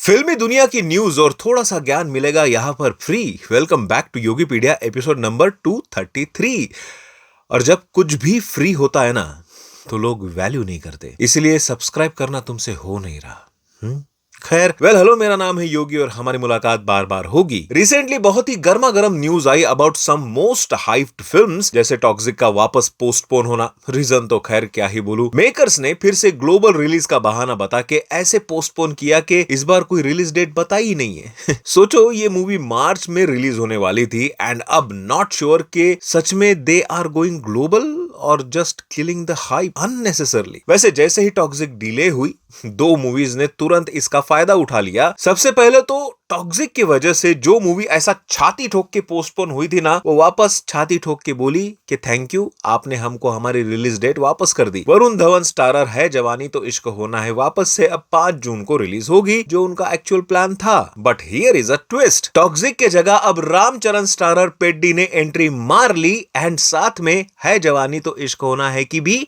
फिल्मी दुनिया की न्यूज और थोड़ा सा ज्ञान मिलेगा यहाँ पर free. Welcome back to Yogipedia episode number 233। और जब कुछ भी फ्री होता है ना तो लोग वैल्यू नहीं करते, इसलिए सब्सक्राइब करना तुमसे हो नहीं रहा। खैर हेलो, मेरा नाम है योगी और हमारी मुलाकात बार बार होगी। रिसेंटली बहुत ही गर्मा गर्म न्यूज आई about some most hyped films, जैसे टॉक्सिक का वापस पोस्टपोन होना। रीजन तो खैर क्या ही बोलूं, मेकर्स ने फिर से ग्लोबल रिलीज का बहाना बता के ऐसे पोस्टपोन किया कि इस बार कोई रिलीज डेट बताई ही नहीं है। सोचो, ये मूवी मार्च में रिलीज होने वाली थी एंड अब नॉट श्योर के सच में दे आर गोइंग ग्लोबल और just killing the hype unnecessarily. वैसे जैसे ही टॉक्सिक डिले हुई, दो मूवीज ने तुरंत इसका फायदा उठा लिया। सबसे पहले तो टॉक्सिक की वजह से जो मूवी ऐसा छाती ठोक के पोस्टपोन हुई थी ना, वो वापस छाती ठोक के बोली कि थैंक यू, आपने हमको हमारी रिलीज डेट वापस कर दी। वरुण धवन स्टारर है जवानी तो इश्क होना है वापस से अब 5 जून को रिलीज होगी, जो उनका एक्चुअल प्लान था। But here is a twist, toxic के जगह अब रामचरण स्टारर पेड्डी ने एंट्री मार ली एंड साथ में है जवानी तो इश्क होना है की भी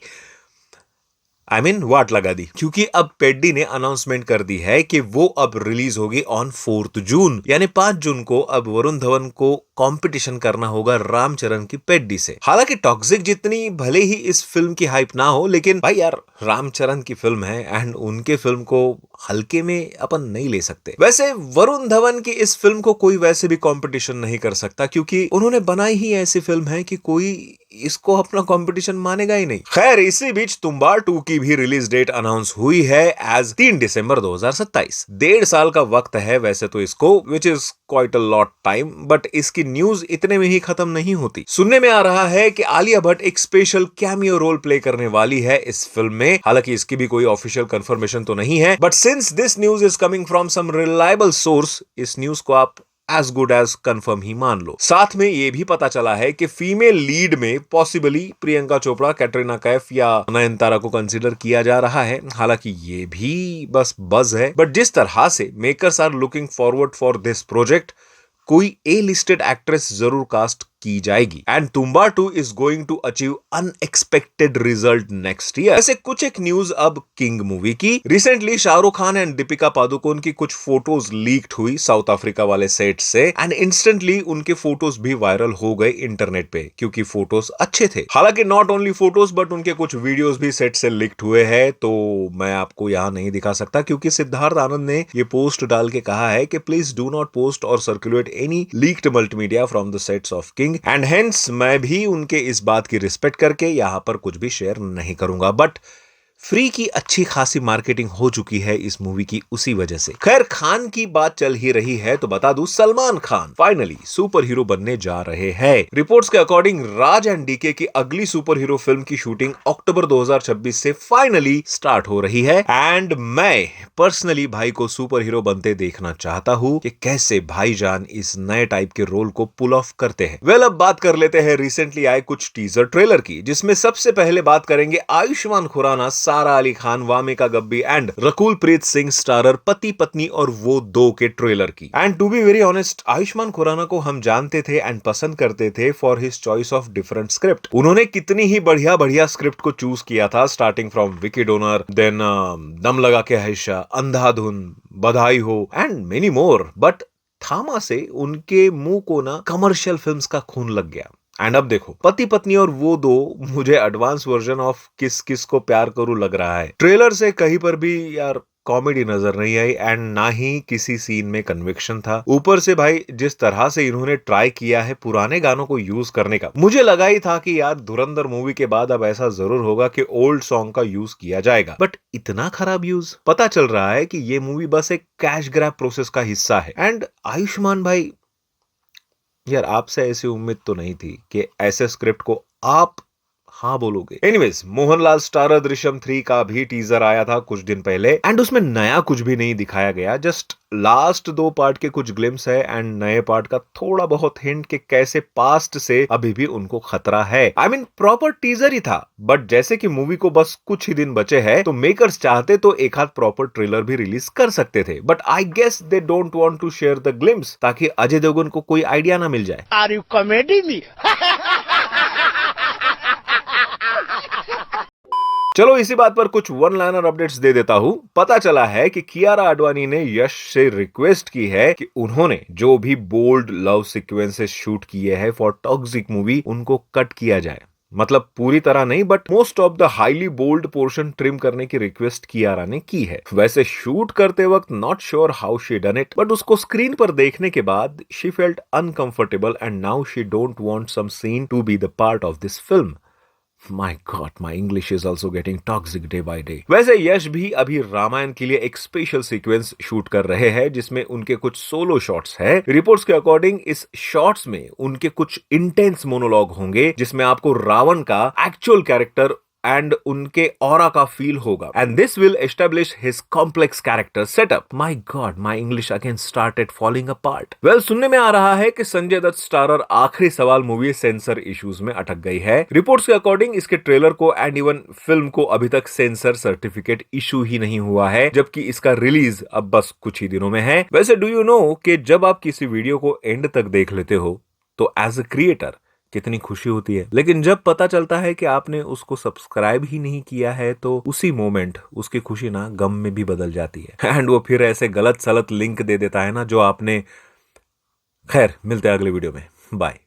वाट लगा दी, क्योंकि अब पेड्डी ने अनाउंसमेंट कर दी है कि वो अब रिलीज होगी ऑन 4 जून, यानी 5 जून को अब वरुण धवन को कंपटीशन करना होगा रामचरण की पेड्डी से। हालांकि टॉक्सिक जितनी भले ही इस फिल्म की हाइप ना हो, लेकिन भाई यार रामचरण की फिल्म है एंड उनके फिल्म को हल्के में अपन नहीं ले सकते। वैसे वरुण धवन की इस फिल्म को कोई वैसे भी कंपटीशन नहीं कर सकता, क्योंकि उन्होंने बनाई ही ऐसी फिल्म है कि कोई इसको अपना कंपटीशन मानेगा ही नहीं। खैर, इसी बीच तुम्बाड़ 2 की भी रिलीज डेट अनाउंस हुई है एज 3 दिसंबर 2027। 1.5 साल का वक्त है वैसे तो इसको, which is quite a lot time, but इसकी न्यूज इतने में ही खत्म नहीं होती। सुनने में आ रहा है कि आलिया भट्ट एक स्पेशल कैमियो रोल प्ले करने वाली है इस फिल्म में। हालांकि इसकी भी कोई ऑफिशियल कंफर्मेशन तो नहीं है, but since this news is coming from some reliable source, इस न्यूज को आप एज गुड एज कंफर्म ही मान लो। साथ में ये भी पता चला है कि फीमेल लीड में पॉसिबली प्रियंका चोपड़ा, कैटरीना कैफ या नयनतारा को कंसीडर किया जा रहा है। हालांकि ये भी बस बज है, बट जिस तरह से makers are looking forward for this project, कोई ए लिस्टेड एक्ट्रेस जरूर कास्ट की जाएगी and Tumbbad 2 is going to achieve unexpected result next year. ऐसे कुछ एक न्यूज अब किंग मूवी की। रिसेंटली शाहरुख खान एंड दीपिका पादुकोण की कुछ फोटोज लीक्ड हुई साउथ अफ्रीका वाले सेट से एंड इंस्टेंटली उनके फोटोज भी वायरल हो गए इंटरनेट पे, क्योंकि फोटोज अच्छे थे। हालांकि नॉट ओनली फोटोज बट उनके कुछ वीडियोज भी सेट से लीक्ड हुए हैं, तो मैं आपको यहां नहीं दिखा सकता, क्योंकि सिद्धार्थ आनंद ने ये पोस्ट डाल के कहा है कि प्लीज डू नॉट पोस्ट और circulate any leaked multimedia from the sets of king and hence मैं भी उनके इस बात की रिस्पेक्ट करके यहां पर कुछ भी शेयर नहीं करूंगा। बट फ्री की अच्छी खासी मार्केटिंग हो चुकी है इस मूवी की उसी वजह से। खैर, खान की बात चल ही रही है तो बता दूं, Salman Khan finally super hero बनने जा रहे हैं। रिपोर्ट्स के अकॉर्डिंग राज एंड डीके की अगली सुपर हीरो फिल्म की शूटिंग अक्टूबर 2026 से फाइनली स्टार्ट हो रही है एंड मैं पर्सनली भाई को सुपर हीरो बनते देखना चाहता हूं कि कैसे भाईजान इस नए टाइप के रोल को पुल ऑफ करते हैं। अब बात कर लेते हैं रिसेंटली आए कुछ टीजर ट्रेलर की, जिसमें सबसे पहले बात करेंगे आयुष्मान खुराना, सारा अली खान, वामिका गब्बी एंड रकुल प्रीत सिंह स्टारर पति पत्नी और वो 2 के ट्रेलर की। And to be very honest, Ayushmann Khurrana को हम जानते थे एंड पसंद करते थे for his choice of different script. उन्होंने कितनी ही बढ़िया स्क्रिप्ट को चूज किया था, starting from Vicky Donor, then Dum Laga के हैशा, अंधाधुन, बधाई हो एंड मेनी मोर। बट थामा से उनके मुंह को ना कमर्शियल फिल्म्स का खून लग गया एंड अब देखो, पति पत्नी और वो 2 मुझे एडवांस वर्जन ऑफ किस किस को प्यार करूं लग रहा है। ट्रेलर से कहीं पर भी यार कॉमेडी नजर नहीं आई एंड ना ही किसी सीन में कन्विक्शन था। ऊपर से भाई जिस तरह से इन्होंने ट्राई किया है पुराने गानों को यूज करने का, मुझे लगा ही था कि यार धुरंधर मूवी के बाद अब ऐसा जरूर होगा कि ओल्ड सॉन्ग का यूज किया जाएगा। बट इतना खराब यूज, पता चल रहा है कि ये मूवी बस एक कैश ग्रैब प्रोसेस का हिस्सा है। एंड आयुष्मान भाई, यार आपसे ऐसी उम्मीद तो नहीं थी कि ऐसे स्क्रिप्ट को आप हाँ बोलोगे। एनीवेज, मोहनलाल स्टारर दृश्यम 3 का भी टीजर आया था कुछ दिन पहले एंड उसमें नया कुछ भी नहीं दिखाया गया, जस्ट लास्ट 2 पार्ट के कुछ ग्लिम्स है एंड नए पार्ट का थोड़ा बहुत हिंट कि कैसे पास्ट से अभी भी उनको खतरा है। प्रॉपर टीजर ही था, बट जैसे कि मूवी को बस कुछ ही दिन बचे हैं, तो मेकर्स चाहते तो एक हाथ प्रॉपर ट्रेलर भी रिलीज कर सकते थे, but I guess they don't want to share the glimpse, ताकि अजय देवगन को कोई आइडिया ना मिल जाए। Are you comedy me? चलो इसी बात पर कुछ वन लाइनर अपडेट्स दे देता हूं। पता चला है कि कियारा आडवाणी ने यश से रिक्वेस्ट की है कि उन्होंने जो भी बोल्ड लव सीक्वेंसेस शूट किए हैं फॉर टॉक्सिक मूवी उनको कट किया जाए। मतलब पूरी तरह नहीं, but most of the highly bold portion trim करने की रिक्वेस्ट कियारा ने की है। वैसे शूट करते वक्त not sure how she done it, but उसको स्क्रीन पर देखने के बाद she felt uncomfortable and now she don't want some scene to be the part of this film. My God, my English is also getting toxic day by day. वैसे यश भी अभी रामायण के लिए एक स्पेशल सीक्वेंस शूट कर रहे हैं जिसमें उनके कुछ सोलो शॉट्स हैं। रिपोर्ट्स के अकॉर्डिंग इस शॉट्स में उनके कुछ इंटेंस मोनोलॉग होंगे जिसमें आपको रावण का एक्चुअल कैरेक्टर एंड उनके ऑरा का फील होगा and this will establish his complex character setup. My God, my English again started falling apart. Well, सुनने में आ रहा है कि संजय दत्त स्टारर आखिरी सवाल मूवी सेंसर इश्यूज में अटक गई है। रिपोर्ट्स के अकॉर्डिंग इसके ट्रेलर को एंड इवन फिल्म को अभी तक सेंसर सर्टिफिकेट इशू ही नहीं हुआ है, जबकि इसका रिलीज अब बस कुछ ही दिनों में है। वैसे डू यू नो कि जब आप किसी वीडियो को एंड तक देख लेते हो तो एज अ क्रिएटर कितनी खुशी होती है, लेकिन जब पता चलता है कि आपने उसको सब्सक्राइब ही नहीं किया है तो उसी मोमेंट उसकी खुशी ना गम में भी बदल जाती है एंड वो फिर ऐसे गलत सलत लिंक दे देता है ना जो आपने। खैर, मिलते हैं अगले वीडियो में। बाय।